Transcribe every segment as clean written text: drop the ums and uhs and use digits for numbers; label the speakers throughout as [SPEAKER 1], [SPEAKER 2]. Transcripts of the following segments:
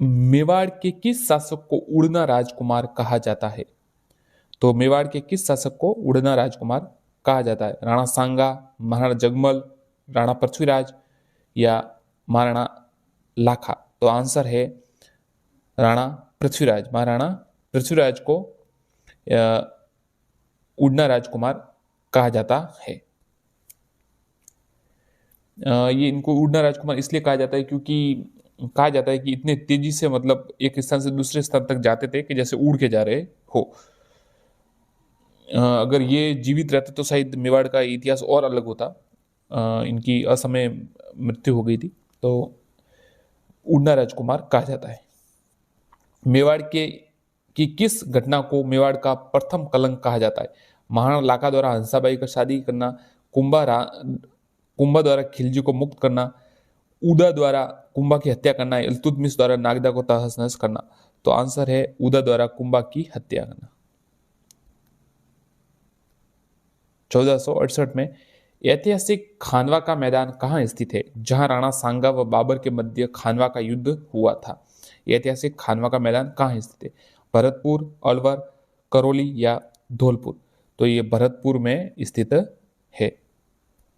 [SPEAKER 1] मेवाड़ के किस शासक को उड़ना राजकुमार कहा जाता है? तो मेवाड़ के किस शासक को उड़ना राजकुमार कहा जाता है? राणा सांगा, महाराणा जगमल, राणा पृथ्वीराज या महाराणा लाखा? तो आंसर है राणा पृथ्वीराज। महाराणा पृथ्वीराज को उड़ना राजकुमार कहा जाता है। ये इनको उड़ना राजकुमार इसलिए कहा जाता है क्योंकि कहा जाता है कि इतने तेजी से मतलब एक स्थान से दूसरे स्थान तक जाते थे कि जैसे उड़ के जा रहे हो। अगर ये जीवित रहते तो शायद मेवाड़ का इतिहास और अलग होता। इनकी असमय मृत्यु हो गई थी, तो उड़ना राजकुमार कहा जाता है। मेवाड़ के की किस घटना को मेवाड़ का प्रथम कलंक कहा जाता है? महाराणा लाखा द्वारा हंसाबाई का शादी करना, कुंभा द्वारा खिलजी को मुक्त करना, उदा द्वारा कुंभा की हत्या करना, इल्तुतमिश द्वारा नागदा को तहस नहस करना? तो आंसर है उदा द्वारा कुंभा की हत्या करना। 1468 में ऐतिहासिक खानवा का मैदान कहाँ स्थित है, जहां राणा सांगा व बाबर के मध्य खानवा का युद्ध हुआ था? ऐतिहासिक खानवा का मैदान कहाँ स्थित है? भरतपुर, अलवर, करौली या धौलपुर? तो ये भरतपुर में स्थित है।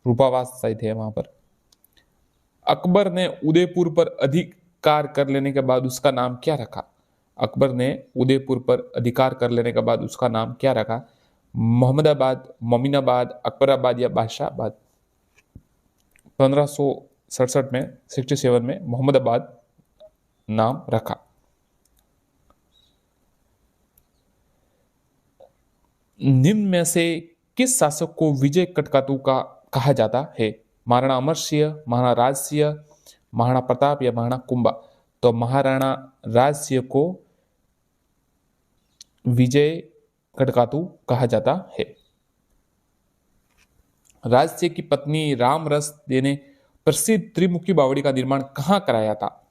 [SPEAKER 1] रूपावास साइट है वहां पर। अकबर ने उदयपुर पर अधिकार कर लेने के बाद उसका नाम क्या रखा? अकबर ने उदयपुर पर अधिकार कर लेने के बाद उसका नाम क्या रखा? मोहम्मदाबाद, मोमिनाबाद, अकबराबाद या बादशाहबाद? 1567 में 67 में मोहम्मदाबाद नाम रखा। निम्न में से किस शासक को विजय कटकातु का कहा जाता है? महाराणा अमर सिंह, महाराणा राज सिंह, महाराणा प्रताप या महाराणा कुंभा? तो महाराणा राज सिंह को विजय कटकातु कहा जाता है। राज सिंह की पत्नी रामरस दे ने प्रसिद्ध त्रिमुखी बावड़ी का निर्माण कहाँ कराया था?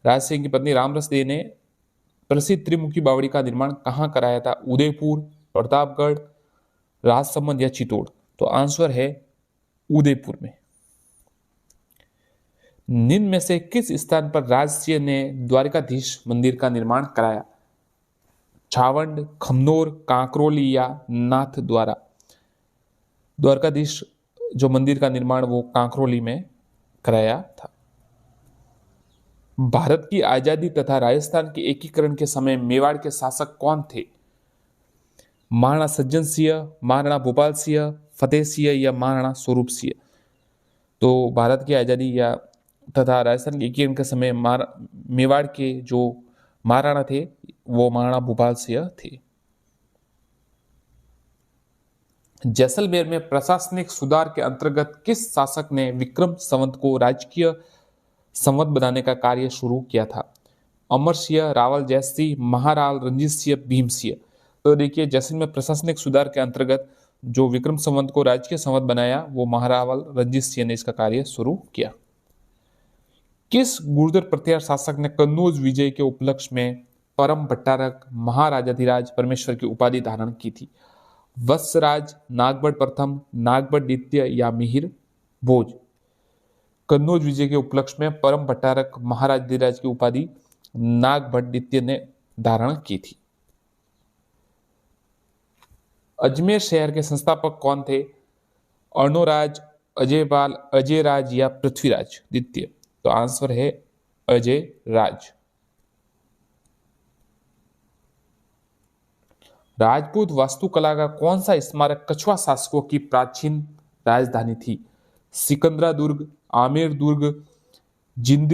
[SPEAKER 1] राज सिंह की पत्नी रामरस दे ने प्रसिद्ध त्रिमुखी बावड़ी का निर्माण कहाँ कराया था? उदयपुर, प्रतापगढ़, राजसमंद या चित्तौड़? तो आंसर है उदयपुर में। निम्न में से किस स्थान पर राजसिंह ने द्वारकाधीश मंदिर का निर्माण कराया? छावंड, खमनोर, कांकरोली या नाथ द्वारा? द्वारकाधीश जो मंदिर का निर्माण वो कांकरोली में कराया था। भारत की आजादी तथा राजस्थान के एकीकरण के समय मेवाड़ के शासक कौन थे? महाराणा सज्जन सिंह, महाराणा भोपाल सिंह, फतेह सिंह या महाराणा स्वरूप सिंह? तो भारत की आजादी या तथा राजस्थान के एकीकरण के समय मेवाड़ के जो महाराणा थे वो महाराणा भोपाल सिंह थे। जैसलमेर में प्रशासनिक सुधार के अंतर्गत किस शासक ने विक्रम संवत को राजकीय संवत बनाने का कार्य शुरू किया था? अमर सिंह, रावल जयसिंह, महाराल रंजीत सिंह, भीम सिंह? तो देखिए जैसलमेर प्रशासनिक सुधार के अंतर्गत जो विक्रम संवत को राजकीय संवत बनाया वो महारावल रंजीत सिंह ने इसका कार्य शुरू किया। किस गुर्जर प्रतिहार शासक ने कन्नौज विजय के उपलक्ष्य में परम भट्टारक महाराजाधिराज परमेश्वर की उपाधि धारण की थी? वत्सराज, नागभट्ट प्रथम, नागभट्ट द्वितीय या मिहिर भोज? कन्नौज विजय के उपलक्ष्य में परम भट्टारक महाराजाधिराज की उपाधि नागभट्ट द्वितीय ने धारण की थी। अजमेर शहर के संस्थापक कौन थे? अर्णोराज, अजयपाल, अजयराज या पृथ्वीराज द्वितीय? तो आंसर है अजय राज। राजपूत वास्तुकला का कौन सा स्मारक कछवा शासकों की प्राचीन राजधानी थी? सिकंदरा दुर्ग, आमेर दुर्ग, जिंद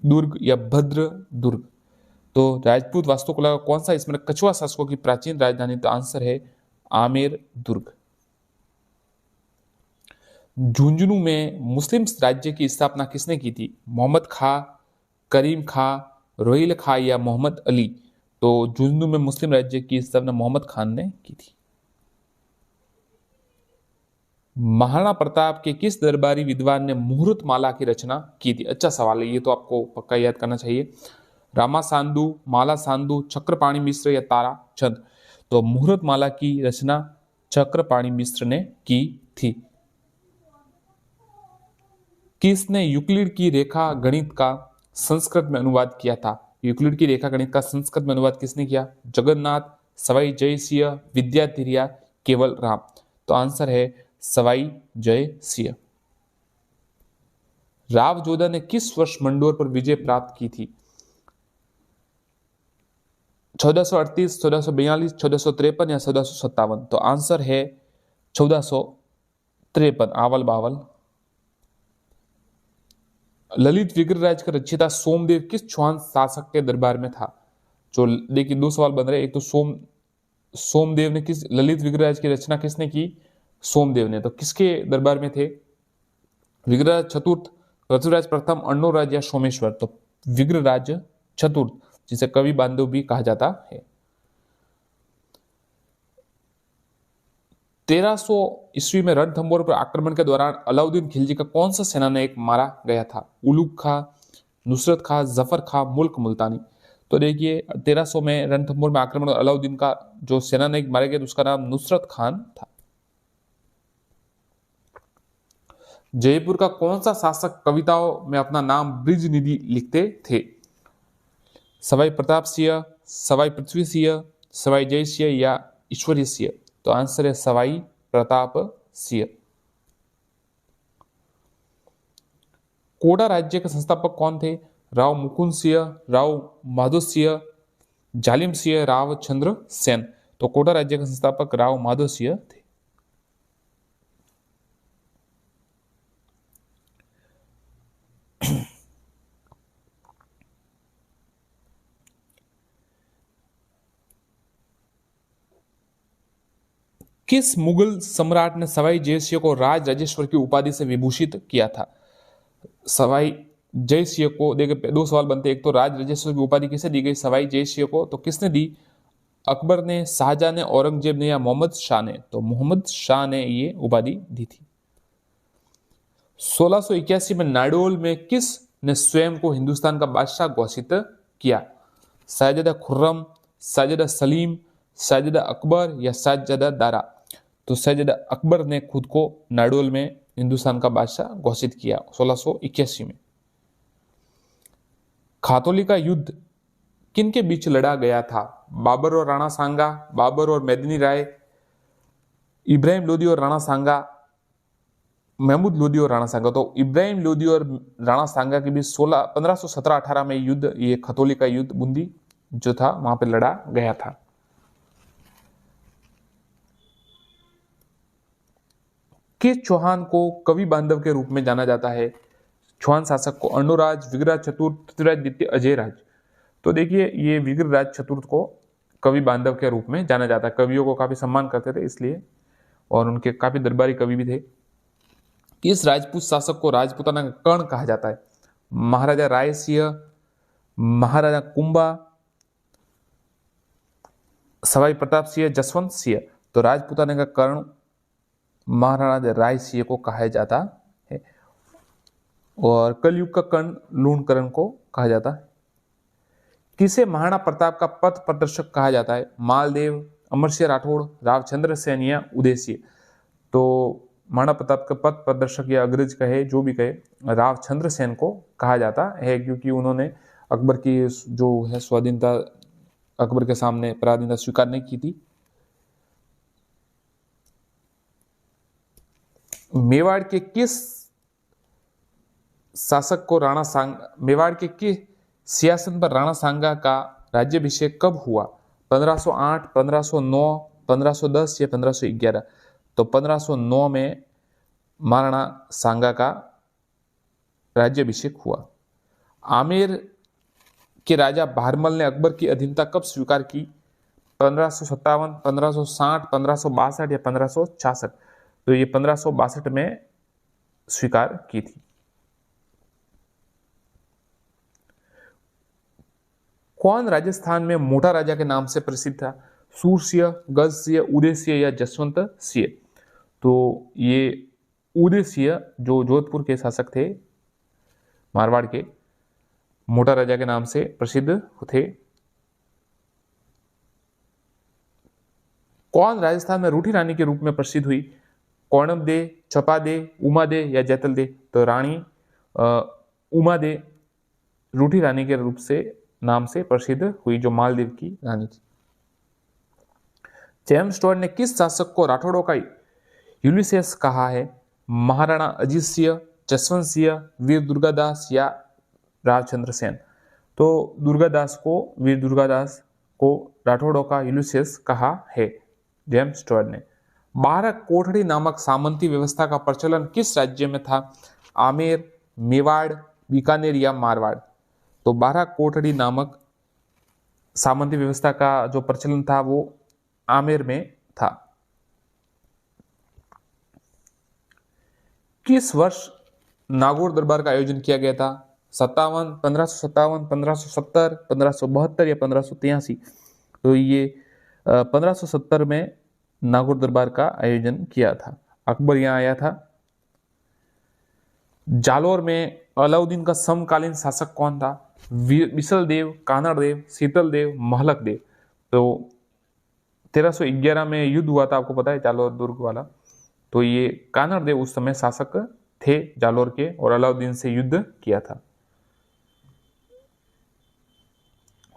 [SPEAKER 1] दुर्ग या भद्र दुर्ग? तो राजपूत वास्तुकला का कौन सा स्मारक कछवा शासकों की प्राचीन राजधानी? तो आंसर है आमेर दुर्ग। झुंझुनू में मुस्लिम राज्य की स्थापना किसने की थी? मोहम्मद खां, करीम खां, रोहिल खां या मोहम्मद अली? तो झुंझुनू में मुस्लिम राज्य की स्थापना मोहम्मद खान ने की थी। महाराणा प्रताप के किस दरबारी विद्वान ने मुहूर्त माला की रचना की थी? अच्छा सवाल है, ये तो आपको पक्का याद करना चाहिए। रामा सांधु, माला सांधु, चक्रपाणी मिश्र या तारा चंद? तो मुहूर्त माला की रचना चक्रपाणी मिश्र ने की थी। किसने यूक्लिड की रेखा गणित का संस्कृत में अनुवाद किया था? यूक्लिड की रेखा गणित का संस्कृत में अनुवाद किसने किया? जगन्नाथ, सवाई जय सिंह, विद्याधर या केवल राम? तो आंसर है सवाई जय सिंह। राव जोधा ने किस वर्ष मंडोर पर विजय प्राप्त की थी? 1438, 1442, 1453 या 1457? तो आंसर है 1453, आवल बावल। ललित विग्रहराज का रचयिता सोमदेव किस चौहान शासक के दरबार में था? जो देखिए दो सवाल बन रहे, एक तो सोमदेव ने किस ललित विग्रहराज की रचना किसने की? सोमदेव ने। तो किसके दरबार में थे? विग्रहराज चतुर्थ, ऋतुराज प्रथम, अर्णोराज या सोमेश्वर? तो विग्रहराज चतुर्थ, जिसे कवि बांधव भी कहा जाता है। 1300 ईस्वी में रणथंभौर पर आक्रमण के दौरान अलाउद्दीन खिलजी का कौन सा सेनानायक मारा गया था? उलुग खां, नुसरत खां, जफर खां, मुल्क मुल्तानी? तो देखिए 1300 में रणथंभौर में आक्रमण अलाउद्दीन का जो सेनानायक मारा गया उसका नाम नुसरत खान था। जयपुर का कौन सा शासक कविताओं में अपना नाम ब्रिज निधि लिखते थे? सवाई प्रताप सिंह, सवाई पृथ्वी सिंह, सवाई जय सिंह या ईश्वरी सिंह? तो आंसर है सवाई प्रताप सिंह। कोडा राज्य के संस्थापक कौन थे? राव मुकुंद सिंह, राव माधो सिंह, जालिम सिंह, राव चंद्र सेन? तो कोडा राज्य के संस्थापक राव माधो सिंह थे। किस मुगल सम्राट ने सवाई जयसिंह को राज राजेश्वर की उपाधि से विभूषित किया था? सवाई जयसिंह को देखिए दो सवाल बनते, एक तो राज राजेश्वर की उपाधि किसे दी गई? सवाई जयसिंह को। तो किसने दी? अकबर ने, शाहजहां ने, औरंगजेब ने या मोहम्मद शाह ने? तो मोहम्मद शाह ने ये उपाधि दी थी। 1681 में नाडोल में किस ने स्वयं को हिंदुस्तान का बादशाह घोषित किया? शाहजादा खुर्रम, शाहजादा सलीम, शाहजादा अकबर या शाहजादा दारा? तो शाहजादा अकबर ने खुद को नाडोल में हिंदुस्तान का बादशाह घोषित किया 1681 में। खातौली का युद्ध किन के बीच लड़ा गया था? बाबर और राणा सांगा, बाबर और मेदिनी राय, इब्राहिम लोदी और राणा सांगा, महमूद लोदी और राणा सांगा? तो इब्राहिम लोदी और राणा सांगा के बीच 1517-18 में युद्ध, ये खतौली का युद्ध बूंदी जो था वहां पे लड़ा गया था। किस चौहान को कवि बांधव के रूप में जाना जाता है? चौहान शासक को अर्णोराज, विग्रहराज चतुर्थ, पृथ्वीराज द्वितीय, अजयराज? तो देखिए ये विग्रहराज चतुर्थ को कवि बांधव के रूप में जाना जाता है। कवियों को काफी सम्मान करते थे इसलिए, और उनके काफी दरबारी कवि भी थे। किस राजपूत शासक को राजपूताना का कर्ण कहा जाता है? महाराजा राय सिंह, महाराजा कुंभा, सवाई प्रताप सिंह, जसवंत सिंह? तो राजपूताना का कर्ण महाराजा राय सिंह को कहा जाता है, और कलयुग का कर्ण लूणकरण को कहा जाता है। किसे महाराणा प्रताप का पथ प्रदर्शक कहा जाता है? मालदेव, अमरसिंह राठौड़, रावचंद्र सेन या उदय सिंह? तो महाराणा प्रताप का पथ प्रदर्शक या अग्रज कहे जो भी कहे, रावचंद्र सेन को कहा जाता है, क्योंकि उन्होंने अकबर की जो है स्वाधीनता, अकबर के सामने पराधीनता स्वीकार नहीं की थी। मेवाड़ के किस शासक को राणा सांगा, मेवाड़ के किस सिंहासन पर राणा सांगा का राज्याभिषेक कब हुआ? 1508, 1509, 1510 या 1511? तो 1509 में महाराणा सांगा का राज्याभिषेक हुआ। आमेर के राजा भारमल ने अकबर की अधीनता कब स्वीकार की? 1557, 1560, 1562 या 1566? तो ये 1562 में स्वीकार की थी। कौन राजस्थान में मोटा राजा के नाम से प्रसिद्ध था? सूरसिंह, गज सिंह, उदय सिंह या जसवंत सिंह? तो ये उदय सिंह जो जोधपुर के शासक थे, मारवाड़ के, मोटा राजा के नाम से प्रसिद्ध थे। कौन राजस्थान में रूठी रानी के रूप में प्रसिद्ध हुई? कौणब दे, चपा दे, उमा दे या जैतल दे? तो रानी उमा दे रूठी रानी के रूप से नाम से प्रसिद्ध हुई, जो मालदीव की रानी थी। जेम्स स्टुअर्ट ने किस शासक को राठौड़ों का यूलिसेस कहा है? महाराणा अजीत सिंह, जसवंत सिंह, वीर दुर्गादास या राजचंद्र सेन? तो वीर दुर्गादास को राठौड़ों का यूलिसेस कहा है, जेम्स स्टुअर्ट ने। 12 कोठड़ी नामक सामंती व्यवस्था का प्रचलन किस राज्य में था? आमेर, मेवाड़, बीकानेर या मारवाड़? तो 12 कोठड़ी नामक सामंती व्यवस्था का जो प्रचलन था वो आमेर में था। किस वर्ष नागौर दरबार का आयोजन किया गया था? 57, 1557, 1570, 1572 या 1583? तो ये 1570 में नागौर दरबार का आयोजन किया था। अकबर यहाँ आया था। जालोर में अलाउद्दीन का समकालीन शासक कौन था? बिसल देव, कानड़ देव, शीतल देव, महलक देव? तो 1311 में युद्ध हुआ था, आपको पता है, जालोर दुर्ग वाला। तो ये कानड़ देव उस समय शासक थे जालोर के, और अलाउद्दीन से युद्ध किया था।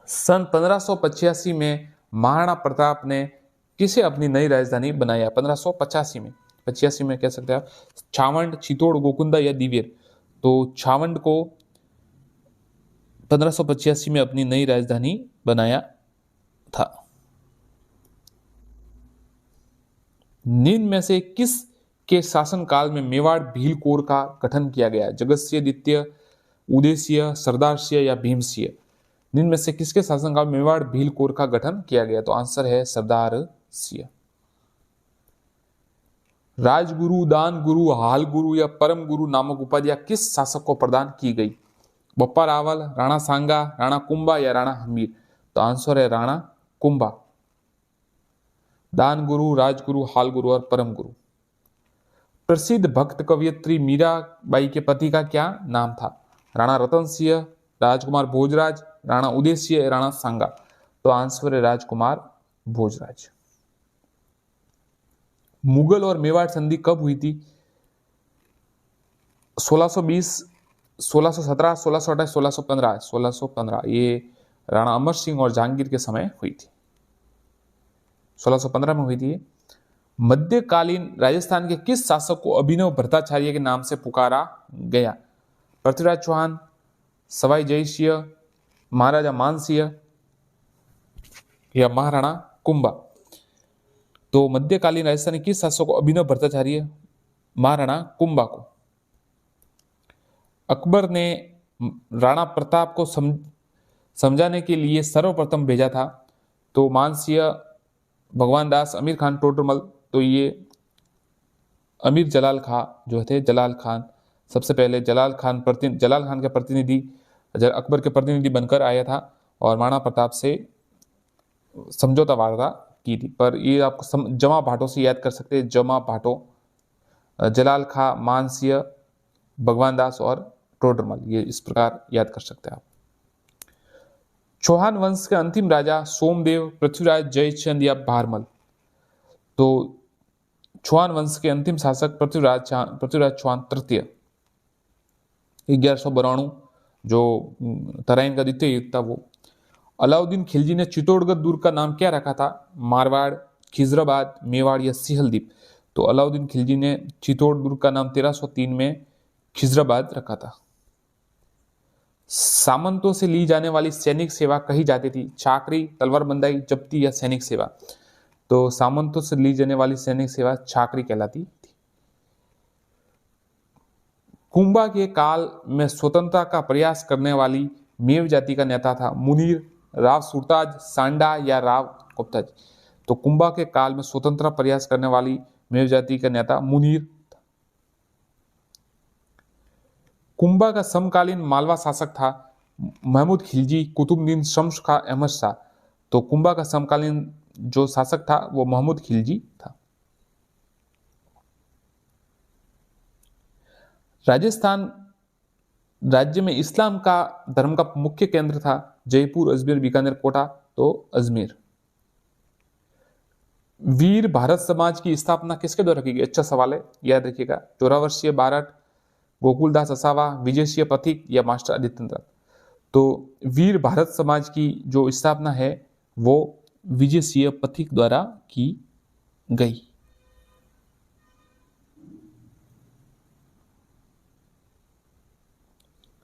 [SPEAKER 1] सन 1585 में महाराणा प्रताप ने किसे अपनी नई राजधानी बनाया? 1585 में, 85 में कह सकते हैं आप। छावंड, चित्तौड़, गोकुंदा या दिवेर? तो छावंड को 1585 में अपनी नई राजधानी बनाया था। निम्न में से किस के शासनकाल में मेवाड़ भीलकोर का गठन किया गया? जगतसिंह द्वितीय, उदयसिंह, सरदार सिंह या भीम सिंह? निम्न में से किसके शासनकाल में मेवाड़ भीलकोर का गठन किया गया? तो आंसर है सरदार सिंह। राजगुरु, दान गुरु, हाल गुरु या परम गुरु नामक उपाधियां किस शासक को प्रदान की गई? बप्पा रावल, राणा सांगा, राणा कुंभा या राणा हमीर? तो आंसर है राणा कुंभा। दान गुरु, राजगुरु, हाल गुरु और परम गुरु। प्रसिद्ध भक्त कवयित्री मीराबाई के पति का क्या नाम था? राणा रतन सिंह, राजकुमार भोजराज, राणा उदय सिंह, राणा सांगा? तो आंसर है राजकुमार भोजराज। मुगल और मेवाड़ संधि कब हुई थी? 1620, 1617, 1628, 1615? 1615। ये राणा अमर सिंह और जहांगीर के समय हुई थी। 1615 में हुई थी। मध्यकालीन राजस्थान के किस शासक को अभिनव भट्टाचार्य के नाम से पुकारा गया? पृथ्वीराज चौहान, सवाई जय सिंह, महाराजा मानसिंह या महाराणा कुंभा? तो मध्यकालीन राजस्थान के किस शासक को अभिनव भट्टाचार्य? महाराणा कुंभा को। अकबर ने राणा प्रताप को समझाने के लिए सर्वप्रथम भेजा था? तो मानसिंह, भगवान दास, अमीर खान, टोडरमल? तो ये अमीर जलाल खां जो थे, जलाल खान, सबसे पहले जलाल खान के प्रतिनिधि, अकबर के प्रतिनिधि बनकर आया था और महाराणा प्रताप से समझौता वार्ता की थी। पर ये आपको जमा भाटों से याद कर सकते हैं। जमा भाटों, जलाल खां, मानसिंह, भगवान दास और टोडरमल, ये इस प्रकार याद कर सकते हैं आप। चौहान वंश के अंतिम राजा सोमदेव, पृथ्वीराज, जयचंद या भारमल? तो चौहान वंश के अंतिम शासक पृथ्वीराज चौहान तृतीय। 1192 जो तराइन का द्वितीय युद्ध था वो। अलाउद्दीन खिलजी ने चित्तौड़गढ़ दुर्ग का नाम क्या रखा था? मारवाड़, खिजराबाद, मेवाड़ या सिहलदीप? तो अलाउद्दीन खिलजी ने चित्तौड़ दुर्ग का नाम 1303 में खिजराबाद रखा था। सामंतों से ली जाने वाली सैनिक सेवा कही जाती थी? चाकरी, तलवारबंदाई, जब्ती या सैनिक सेवा? तो सामंतों से ली जाने वाली सैनिक सेवा चाकरी कहलाती थी। कुंभा के काल में स्वतंत्रता का प्रयास करने वाली मेव जाति का नेता था? मुनीर, राव सुरताज, सांडा या राव गुप्ता जी? तो कुंभा के काल में स्वतंत्रता प्रयास करने वाली मेव जाति का नेता मुनीर। कुंभा का समकालीन मालवा शासक था? महमूद खिलजी, कुतुबुद्दीन, शम्स खां, अहमद शाह? तो कुंभा का समकालीन जो शासक था वो महमूद खिलजी था। राजस्थान राज्य में इस्लाम का धर्म का मुख्य केंद्र था? जयपुर, अजमेर, बीकानेर, कोटा? तो अजमेर। वीर भारत समाज की स्थापना किसके द्वारा की गई? अच्छा सवाल है, याद रखिएगा। जोरावर सिंह बारठ, गोकुलदास असावा, विजय सिंह पथिक या मास्टर आदित्यनाथ? तो वीर भारत समाज की जो स्थापना है वो विजय सिंह पथिक द्वारा की गई।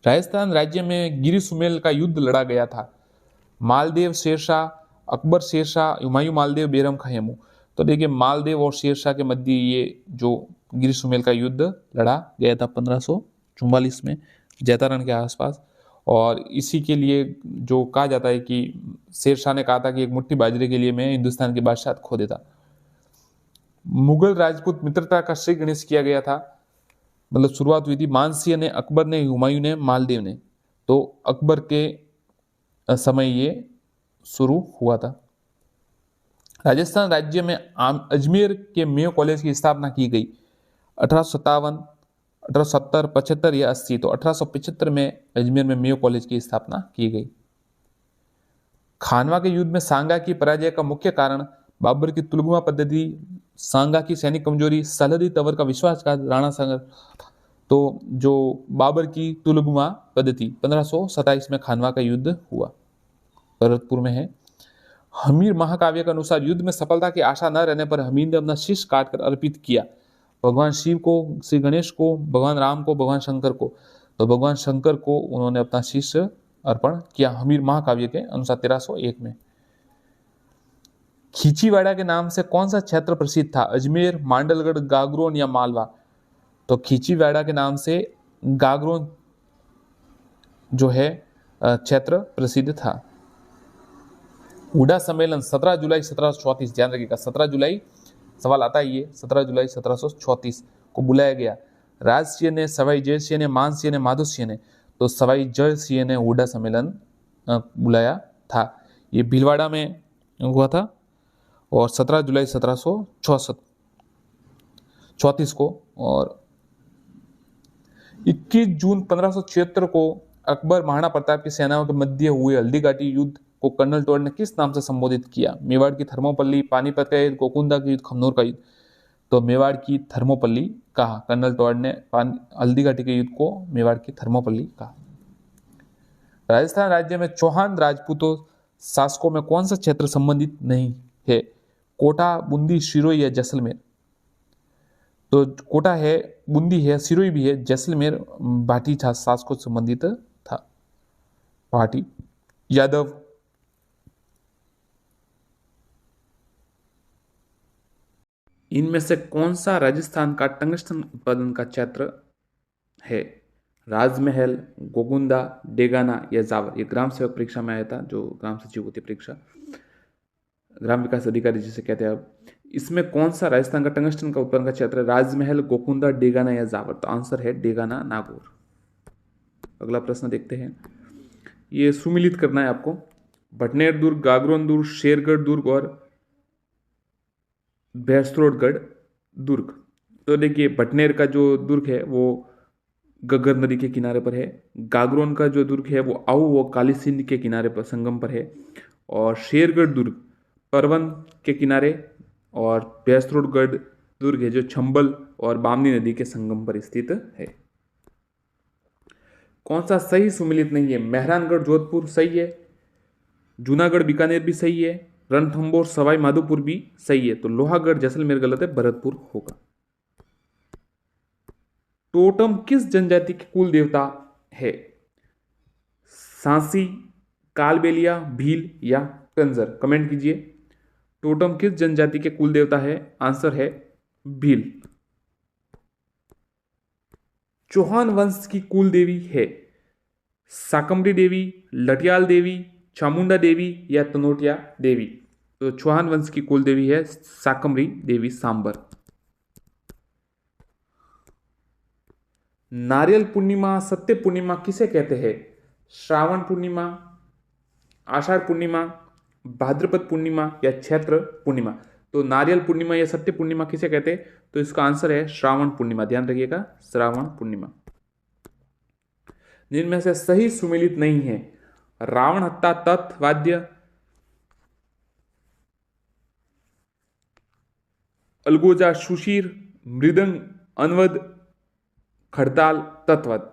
[SPEAKER 1] राजस्थान राज्य में गिरी सुमेल का युद्ध लड़ा गया था। मालदेव शेरशाह, अकबर शेरशाह, हुमायूं मालदेव, बेरम खां हेमू। तो देखिए मालदेव और शेरशाह के मध्य ये जो गिरी सुमेल का युद्ध लड़ा गया था 1544 में जैतारण के आसपास। और इसी के लिए जो कहा जाता है कि शेरशाह ने कहा था कि एक मुट्ठी बाजरे के लिए मैं हिंदुस्तान की बादशाह खो देता। मुगल राजपूत मित्रता का श्री गणेश किया गया था, मतलब शुरुआत हुई थी मानसिंह ने, अकबर ने, हुमायूं ने, मालदेव ने। तो अकबर के समय ये शुरू हुआ था। राजस्थान राज्य में अजमेर के मेयो कॉलेज की स्थापना की गई 1857, 1870, 75 या 80। तो 1875 में अजमेर में मेयो कॉलेज की स्थापना की गई। खानवा के युद्ध में सांगा की पराजय का मुख्य कारण बाबर की तुलगुमा पद्धति, सांगा की सैनिक कमजोरी, सलहदी तंवर का विश्वासघात, राणा सांगा। तो जो बाबर की तुलगुमा पद्धति 1527 में खानवा का युद्ध हुआ, भरतपुर में है। हमीर महाकाव्य के अनुसार युद्ध में सफलता की आशा न रहने पर हमीर ने अपना शीश काटकर अर्पित किया, भगवान शिव को, श्री गणेश को, भगवान राम को, भगवान शंकर को। तो भगवान शंकर को उन्होंने अपना शीश अर्पण किया हमीर महाकाव्य के अनुसार 1301 में। खींचीवाड़ा के नाम से कौन सा क्षेत्र प्रसिद्ध था? अजमेर, मांडलगढ़, गागरोन या मालवा। तो खींचीवाड़ा के नाम से गागरोन जो है क्षेत्र प्रसिद्ध था। हुडा सम्मेलन 17 जुलाई 1734, ध्यान रखिएगा 17 जुलाई, सवाल आता है ये, 17 जुलाई 1734 को बुलाया गया। राजसिंह ने, सवाई जय सिंह ने, मानसिंह ने, माधो सिंह ने। तो सवाई जय सिंह ने हुडा सम्मेलन बुलाया था। ये भीलवाड़ा में हुआ था और 17 जुलाई 1734 को। और 21 जून 1576 को अकबर महाराणा प्रताप की सेनाओं के मध्य हुए हल्दी घाटी युद्ध को कर्नल टोड ने किस नाम से संबोधित किया? मेवाड़ की थर्मोपल्ली, पानीपत का युद्ध, गोकुंदा का युद्ध, खमनोर का युद्ध। तो मेवाड़ की थर्मोपल्ली कहा कर्नल टोड ने, हल्दी घाटी के युद्ध को मेवाड़ की थर्मोपल्ली कहा। राजस्थान राज्य में चौहान राजपूतों शासकों में कौन सा क्षेत्र संबंधित नहीं है? कोटा, बूंदी, सिरोही या जैसलमेर। तो कोटा है, बूंदी है, सिरोही भी है, जैसलमेर भाटी शासकों से संबंधित था, भाटी यादव। इनमें से कौन सा राजस्थान का टंगस्टन उत्पादन का क्षेत्र है? राजमहल, गोगुंदा, डेगाना या जावर। ये ग्राम सेवक परीक्षा में आया था, जो ग्राम सचिव होती है परीक्षा, ग्राम विकास अधिकारी जिसे कहते हैं अब। इसमें कौन सा राजस्थान का टंगस्टन का उत्पादन का क्षेत्र है? राजमहल, गोकुंदा, डेगाना या जावर। तो आंसर है डेगाना, नागौर। अगला प्रश्न देखते हैं, ये सुमिलित करना है आपको। भटनेर दुर्ग, गागरोन दुर्ग, शेरगढ़ दुर्ग और भैंसरोडगढ़ दुर्ग। तो देखिए भटनेर का जो दुर्ग है वो गग्गर नदी के किनारे पर है। गागरोन का जो दुर्ग है वो आऊ व काली सिंध के किनारे पर, संगम पर है। और शेरगढ़ दुर्ग परवन के किनारे, और भैंसरोडगढ़ दुर्ग है जो चंबल और बामनी नदी के संगम पर स्थित है। कौन सा सही सुमिलित नहीं है? मेहरानगढ़ जोधपुर सही है, जूनागढ़ बीकानेर भी सही है, रणथंभौर सवाई माधोपुर भी सही है। तो लोहागढ़ जैसलमेर गलत है, भरतपुर होगा। टोटम किस जनजाति के कुल देवता है? सांसी, कालबेलिया, भील या कंजर। कमेंट कीजिए, टोटम किस जनजाति के कुल देवता है? आंसर है भील। चौहान वंश की कुल देवी है साकम्बरी देवी, लटियाल देवी, चामुंडा देवी या तनोटिया देवी। तो चौहान वंश की कुल देवी है साकम्बरी देवी सांबर। नारियल पूर्णिमा, सत्य पूर्णिमा किसे कहते हैं? श्रावण पूर्णिमा, आषाढ़ पूर्णिमा, भाद्रपद पूर्णिमा या चैत्र पूर्णिमा। तो नारियल पूर्णिमा या सत्य पूर्णिमा किसे कहते हैं? तो इसका आंसर है श्रावण पूर्णिमा, ध्यान रखिएगा, श्रावण पूर्णिमा। जिनमें से सही सुमिलित नहीं है, रावण हत्ता, तत्, वाद्य, अलगोजा, सुशीर, मृदंग, अनवद, खड़ताल, तत्वद।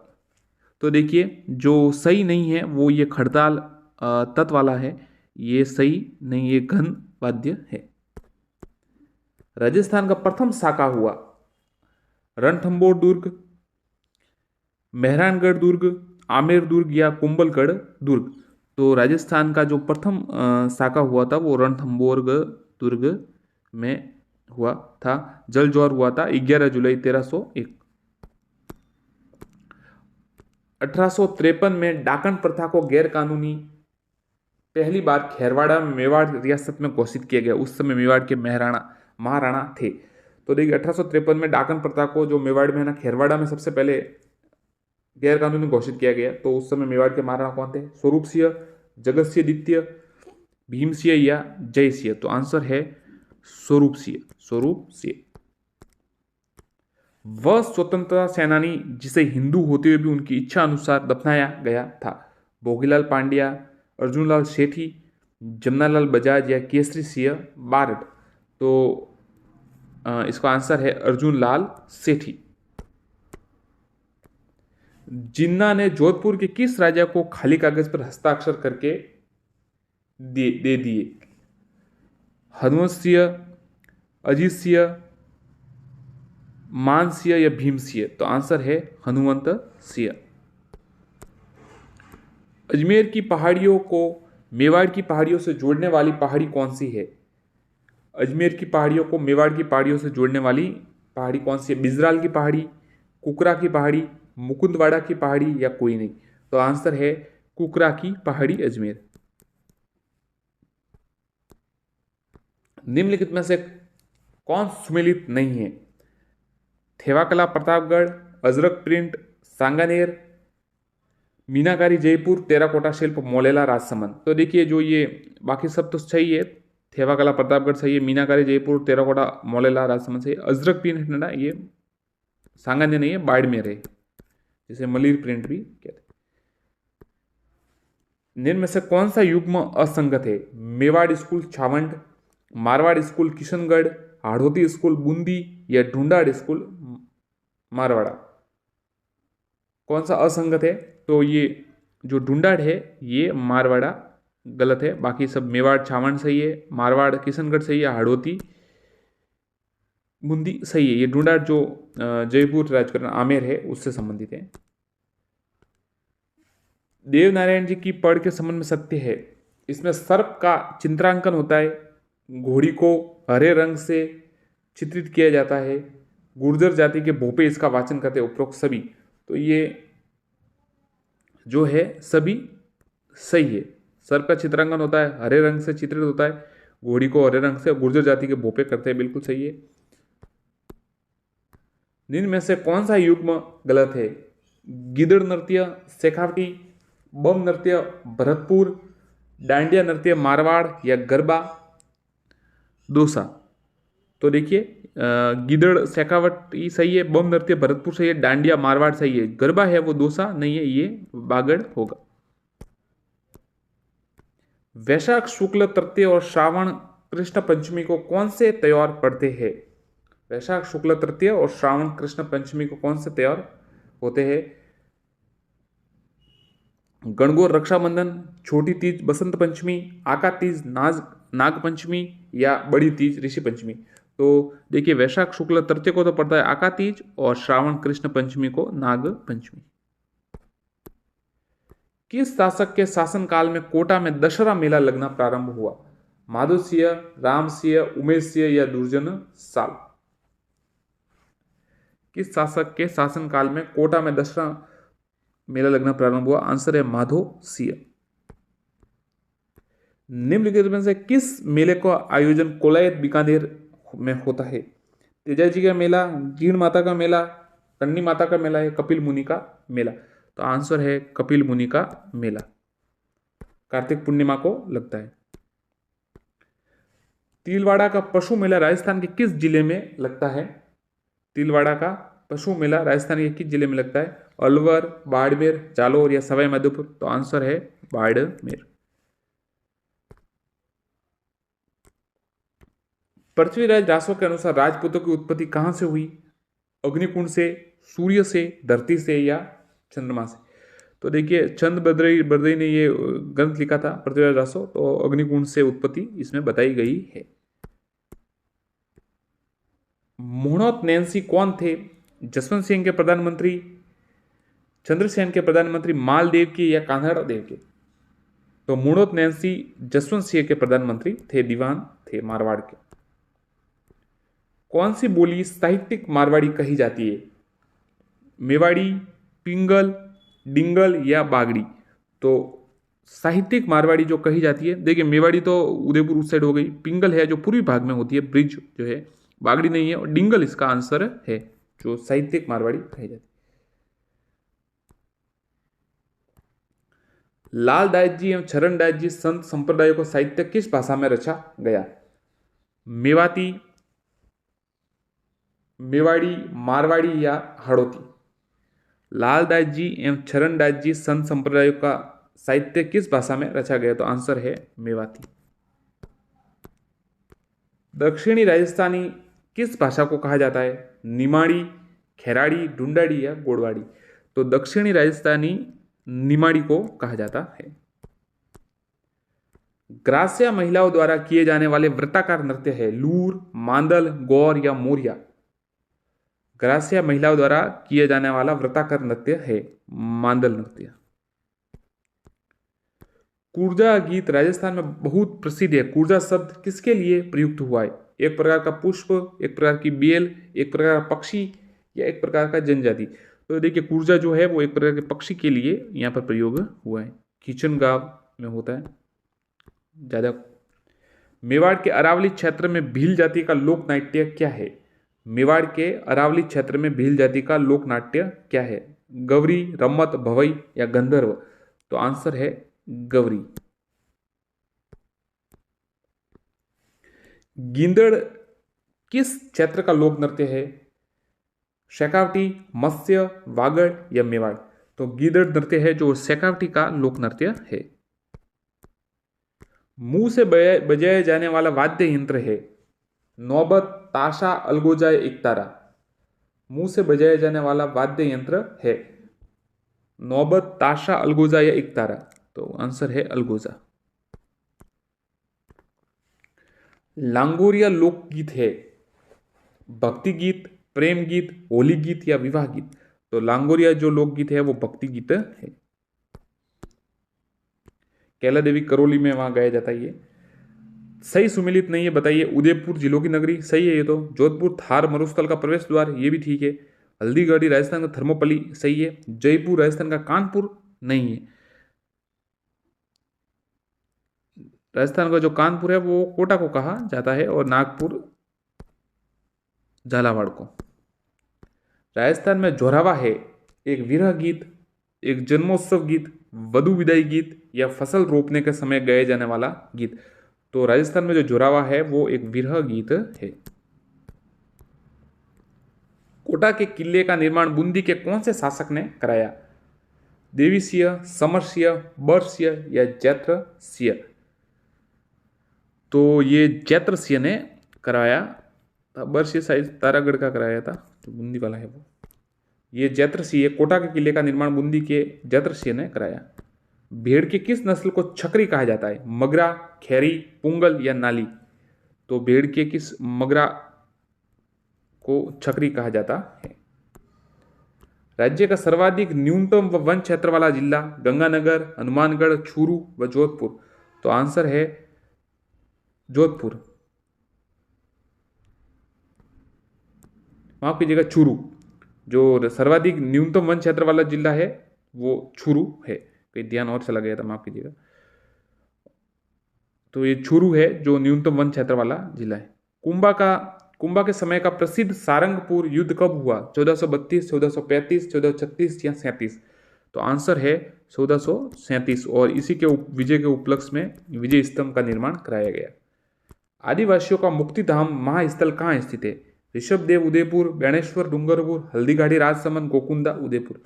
[SPEAKER 1] तो देखिए जो सही नहीं है वो ये खड़ताल तत वाला है, ये सही नहीं, ये घन वाद्य है। राजस्थान का प्रथम साका हुआ रणथंभौर दुर्ग, मेहरानगढ़ दुर्ग, आमेर दुर्ग या कुंभलगढ़ दुर्ग। तो राजस्थान का जो प्रथम साका हुआ था वो रणथंभौर दुर्ग में हुआ था। जल जोहर हुआ था 11 जुलाई 1301। 1853 में डाकन प्रथा को गैर कानूनी पहली बार खेरवाड़ा मेवाड़ रियासत में घोषित किया गया। उस समय मेवाड़ के महाराणा थे। तो देखिए 1853 में डाकन प्रथा को जो मेवाड़ में है ना, खेरवाड़ा में सबसे पहले गैर कानूनी घोषित किया गया। तो उस समय मेवाड़ के महाराणा कौन थे? स्वरूप सिंह, जगत सिंह द्वितीय, भीम सिंह या जय सिंह। तो आंसर है स्वरूप सिंह। स्वरूप सिंह वह स्वतंत्रता सेनानी जिसे हिंदू होते हुए भी उनकी इच्छा अनुसार दफनाया गया था। भोगीलाल पांड्या, अर्जुनलाल सेठी, जमनालाल बजाज या केसरी सिंह बारड। तो इसका आंसर है अर्जुनलाल सेठी। जिन्ना ने जोधपुर के किस राजा को खाली कागज पर हस्ताक्षर करके दे दिए? हनुमंत सिंह, अजीत सिंह, मान सिंह या भीम सिंह। तो आंसर है हनुमंत सिंह। अजमेर की पहाड़ियों को मेवाड़ की पहाड़ियों से जोड़ने वाली पहाड़ी कौन सी है? अजमेर की पहाड़ियों को मेवाड़ की पहाड़ियों से जोड़ने वाली पहाड़ी कौन सी है? बिजराल की पहाड़ी, कुकरा की पहाड़ी, मुकुंदवाड़ा की पहाड़ी या कोई नहीं। तो आंसर है कुकरा की पहाड़ी अजमेर। निम्नलिखित में से कौन सुमेलित नहीं है? थेवाकला प्रतापगढ़, अजरक प्रिंट, सांगानेर, मीनाकारी जयपुर, टेराकोटा शिल्प, मोलेला राजसमंद। तो देखिए जो ये बाकी सब तो सही है। थेवाकला प्रतापगढ़ सही है, मीनाकारी जयपुर, टेराकोटा मोलेला राजसमंद सही है। अजरक प्रिंट है ना, ये सांगानेर नहीं है, बाड़मेर है, जिसे मलिर प्रिंट भी कहते हैं। निम्न में से कौन सा युग्म असंगत है? Mewar school Chhavand, Marwar school Kishangarh, Hadoti school Bundi या ढूंढाड़ स्कूल मारवाड़ा। कौन सा असंगत है? तो ये जो ढूंढाड़ है ये मारवाड़ा गलत है। बाकी सब मेवाड़ छावंड सही है, मारवाड़ किशनगढ़ सही है, हाड़ौती बूंदी सही है। ये ढूंढाड़ जो जयपुर राजकरण आमेर है उससे संबंधित है। देवनारायण जी की पढ़ के संबंध में सत्य है। इसमें सर्प का चित्रांकन होता है, घोड़ी को हरे रंग से चित्रित किया जाता है, गुर्जर जाति के भोपे इसका वाचन करते हैं, उपरोक्त सभी। तो ये जो है सभी सही है। सर्प का चित्रांकन होता है, हरे रंग से चित्रित होता है, घोड़ी को हरे रंग से, गुर्जर जाति के भोपे करते हैं, बिल्कुल सही है। निम्न में से कौन सा युग्म गलत है? गिदड़ नृत्य शेखावटी, बम नृत्य भरतपुर, डांडिया नृत्य मारवाड़ या गरबा दोसा। तो देखिए गिदड़ शेखावटी सही है, बम नृत्य भरतपुर सही है, डांडिया मारवाड़ सही है, गरबा है वो दोसा नहीं है, ये बागड़ होगा। वैशाख शुक्ल तृतीय और श्रावण कृष्ण पंचमी को कौन से त्योहार पड़ते हैं? वैशाख शुक्ल तृतीय और श्रावण कृष्ण पंचमी को कौन से त्योहार होते हैं? गणगौर रक्षाबंधन, छोटी तीज बसंत पंचमी, आका तीज नाग पंचमी या बड़ी तीज ऋषि पंचमी। तो देखिए वैशाख शुक्ल तृतीय को तो पड़ता है आका तीज और श्रावण कृष्ण पंचमी को नाग पंचमी। किस शासक के शासनकाल में कोटा में दशहरा मेला लगना प्रारंभ हुआ? माधव सिंह, राम सिंह, उमेश सिंह या दुर्जन साल। किस शासक के शासनकाल में कोटा में दशहरा मेला लगना प्रारंभ हुआ? आंसर है माधो सिंह। निम्नलिखित में से किस मेले का आयोजन कोलायत बीकानेर में होता है? तेजाजी का मेला, जीण माता का मेला, कन्नी माता का मेला है, कपिल मुनि का मेला। तो आंसर है कपिल मुनि का मेला, कार्तिक पूर्णिमा को लगता है। तिलवाड़ा का पशु मेला राजस्थान के किस जिले में लगता है? तिलवाड़ा का पशु मेला राजस्थान के किस जिले में लगता है? अलवर, बाड़मेर, जालोर या सवाई माधोपुर। तो आंसर है बाड़मेर। पृथ्वीराज रासो के अनुसार राजपूतों की उत्पत्ति कहां से हुई? अग्निकुंड से, सूर्य से, धरती से या चंद्रमा से। तो देखिए चंद बर्दई ने ये ग्रंथ लिखा था पृथ्वीराज रासो, तो अग्निकुंड से उत्पत्ति इसमें बताई गई है। मोहनोत नैन्सी कौन थे? जसवंत सिंह के प्रधानमंत्री, चंद्रसेन के प्रधानमंत्री, मालदेव के या कान्हाड़ा देव के? तो मोहनोत नैन्सी जसवंत सिंह के प्रधानमंत्री थे, दीवान थे मारवाड़ के। कौन सी बोली साहित्यिक मारवाड़ी कही जाती है? मेवाड़ी, पिंगल, डिंगल या बागड़ी? तो साहित्यिक मारवाड़ी जो कही जाती है, देखिए मेवाड़ी तो उदयपुर उस साइड हो गई, पिंगल है जो पूर्वी भाग में होती है, ब्रिज जो है, बागड़ी नहीं है, और डिंगल इसका आंसर है जो साहित्यिक मारवाड़ी कही जाती है। लाल दास जी एवं चरण दास जी संत संप्रदायों को साहित्य किस भाषा में रचा गया? मेवाती, मेवाड़ी, मारवाड़ी या हड़ौती? लाल दास जी एवं चरण दास जी संत संप्रदायों का साहित्य किस भाषा में रचा गया? तो आंसर है मेवाती। दक्षिणी राजस्थानी किस भाषा को कहा जाता है? निमाड़ी, खेराड़ी, ढूंढाड़ी या गोड़वाड़ी? तो दक्षिणी राजस्थानी निमाड़ी को कहा जाता है। ग्रास्या महिलाओं द्वारा किए जाने वाले वृत्ताकार नृत्य है लूर, मांदल, गौर या मोरिया? ग्रास्या महिलाओं द्वारा किए जाने वाला वृत्ताकार नृत्य है मांदल नृत्य। कूर्जा गीत राजस्थान में बहुत प्रसिद्ध है। कूर्जा शब्द किसके लिए प्रयुक्त हुआ है? एक प्रकार का पुष्प, एक प्रकार की बेल, एक प्रकार का पक्षी या एक प्रकार का जनजाति? तो देखिए कूर्जा जो है वो एक प्रकार के पक्षी के लिए यहाँ पर प्रयोग हुआ है, किचन गांव में होता है ज्यादा। मेवाड़ के अरावली क्षेत्र में भील जाति का लोक नाट्य क्या है? मेवाड़ के अरावली क्षेत्र में भील जाति का लोक नाट्य क्या है? गौरी, रम्मत, भवई या गंधर्व? तो आंसर है गौरी। गिंदड़ किस क्षेत्र का लोक नृत्य है? शेखावटी, मत्स्य, वागड़ या मेवाड़? तो गिदड़ नृत्य है जो शेखावटी का लोक नृत्य है। मुंह से बजाया जाने वाला वाद्य यंत्र है नौबत, ताशा, अलगोजा या एकतारा? मुंह से बजाया जाने वाला वाद्य यंत्र है नौबत, ताशा, अलगोजा या एकतारा? तो आंसर है अलगोजा। लांगोरिया लोकगीत है भक्ति गीत, प्रेम गीत, होली गीत या विवाह गीत? तो लांगोरिया जो लोकगीत है वो भक्ति गीत है। कैला देवी करौली में वहां गाया जाता है ये। सही सुमेलित नहीं है बताइए। उदयपुर जिलों की नगरी सही है ये तो। जोधपुर थार मरुस्थल का प्रवेश द्वार ये भी ठीक है। हल्दीघाटी राजस्थान का थर्मोपल्ली सही है। जयपुर राजस्थान का कानपुर नहीं है। राजस्थान का जो कानपुर है वो कोटा को कहा जाता है और नागपुर झालावाड़ को। राजस्थान में जोरावा है एक विरह गीत, एक जन्मोत्सव गीत, वधु विदाई गीत या फसल रोपने के समय गाए जाने वाला गीत? तो राजस्थान में जो जोरावा है वो एक विरह गीत है। कोटा के किले का निर्माण बूंदी के कौन से शासक ने कराया? देवीसिंह, समरसिंह, बरसिंह या जैत्रसिंह? तो ये जैत्रसिंह ने कराया था। बरसिंह शायद तारागढ़ का कराया था, जो बूंदी वाला है वो। ये जैत्रसिंह, कोटा के किले का निर्माण बूंदी के जैत्रसिंह ने कराया। भेड़ की किस नस्ल को छकरी कहा जाता है? मगरा, खैरी, पुंगल या नाली? तो भेड़ के किस मगरा को छकरी कहा जाता है। राज्य का सर्वाधिक न्यूनतम वन क्षेत्र वाला जिला? गंगानगर, हनुमानगढ़, चूरू व जोधपुर? तो आंसर है जोधपुर। माफ कीजिएगा, चूरू। जो सर्वाधिक न्यूनतम वन क्षेत्र वाला जिला है वो चूरू है। कहीं ध्यान और चला गया था, माफ कीजिएगा। तो ये चूरू है जो न्यूनतम वन क्षेत्र वाला जिला है। कुंभा के समय का प्रसिद्ध सारंगपुर युद्ध कब हुआ? 1432, 1435, 1436 या 37? तो आंसर है 1437 और इसी के विजय के उपलक्ष्य में विजय स्तंभ का निर्माण कराया गया। आदिवासियों का मुक्ति धाम महास्थल कहाँ स्थित है? ऋषभदेव उदयपुर, बेणेश्वर डूंगरपुर, हल्दीघाटी राजसमंद, गोकुंदा उदयपुर?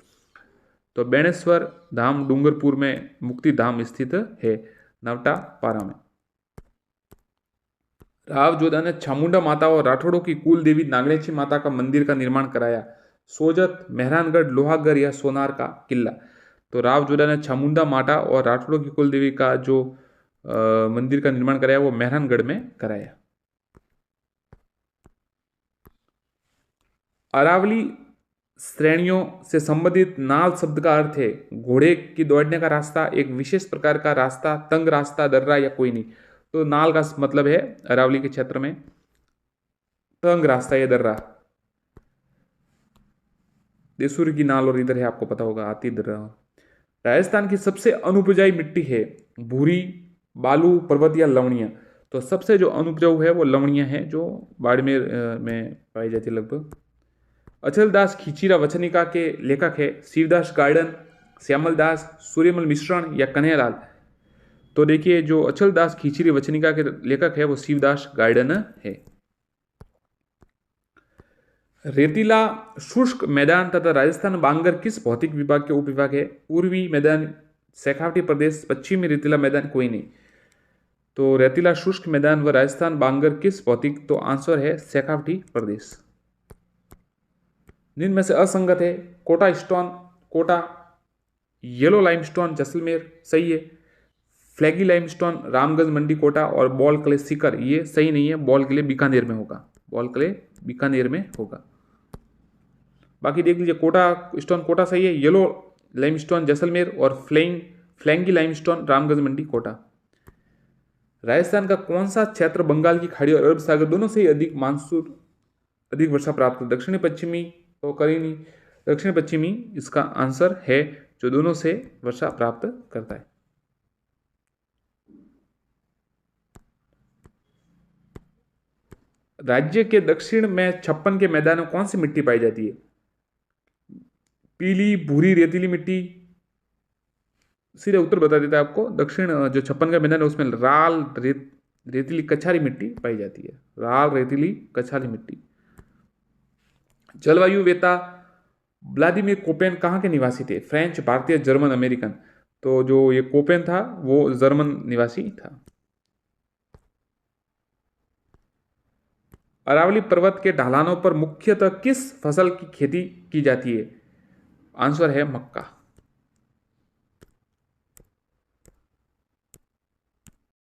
[SPEAKER 1] तो बेणेश्वर धाम डूंगरपुर में मुक्ति धाम स्थित है, नवटा पारा में। राव जोधा ने चामुंडा माता और राठौड़ों की कुल देवी नागणेची माता का मंदिर का निर्माण कराया। सोजत, मेहरानगढ़, लोहागढ़ या सोनार का किला? तो राव जोधा ने चामुंडा माता और राठौड़ों की कुल देवी का जो मंदिर का निर्माण कराया वो मेहरानगढ़ में कराया। अरावली श्रेणियों से संबंधित नाल शब्द का अर्थ है घोड़े की दौड़ने का रास्ता, एक विशेष प्रकार का रास्ता, तंग रास्ता, दर्रा या कोई नहीं। तो नाल का मतलब है अरावली के क्षेत्र में तंग रास्ता या दर्रा। देसूरी की नाल और इधर है, आपको पता होगा, आती दर्रा। राजस्थान की सबसे अनुपजाऊ मिट्टी है भूरी, बालू, पर्वत या लवणीय। तो सबसे जो अनुपजाऊ है वो लवणीय है, जो बाड़मेर में पाई जाती है लगभग। अचलदास खींचीरा वचनिका के लेखक है शिवदास गार्डन, श्यामल दास, सूर्यमल मिश्रण या कन्हैयालाल। तो देखिए जो अचलदास खींचीरी वचनिका के लेखक है वो शिवदास गार्डन है। रेतीला शुष्क मैदान तथा राजस्थान बांगर किस भौतिक विभाग के उपविभाग है? पूर्वी मैदान शेखावटी प्रदेश, पश्चिमी रेतीला मैदान कोई नहीं। तो रेतीला शुष्क मैदान व राजस्थान बांगर किस भौतिक, तो आंसर है शेखावटी प्रदेश। निम्न में से असंगत है Kota stone Kota, yellow limestone Jaisalmer सही है, फ्लैगी लाइमस्टोन रामगंज मंडी कोटा और बॉल क्ले सीकर ये सही नहीं है, बॉल क्ले बीकानेर में होगा, बॉल क्ले बीकानेर में होगा। बाकी देख लीजिए कोटा स्टोन कोटा सही है, येलो लाइमस्टोन जैसलमेर और फ्लैंगी लाइमस्टोन रामगंज मंडी कोटा। राजस्थान का कौन सा क्षेत्र बंगाल की खाड़ी और अरब सागर दोनों से ही अधिक मानसून अधिक वर्षा प्राप्त, दक्षिणी पश्चिमी तो कहीं नहीं, दक्षिण पश्चिमी इसका आंसर है जो दोनों से वर्षा प्राप्त करता है। राज्य के दक्षिण में 56 के मैदानों कौन सी मिट्टी पाई जाती है? पीली, भूरी, रेतीली मिट्टी। सीधे उत्तर बता देता है आपको, दक्षिण जो 56 का मैदान है उसमें राल रेतीली कछारी मिट्टी पाई जाती है, राल रेतीली कछारी मिट्टी। जलवायु वेता व्लादिमीर कोपेन कहाँ के निवासी थे? फ्रेंच, भारतीय, जर्मन, अमेरिकन। तो जो ये कोपेन था वो जर्मन निवासी था। अरावली पर्वत के ढलानों पर मुख्यतः किस फसल की खेती की जाती है? आंसर है मक्का।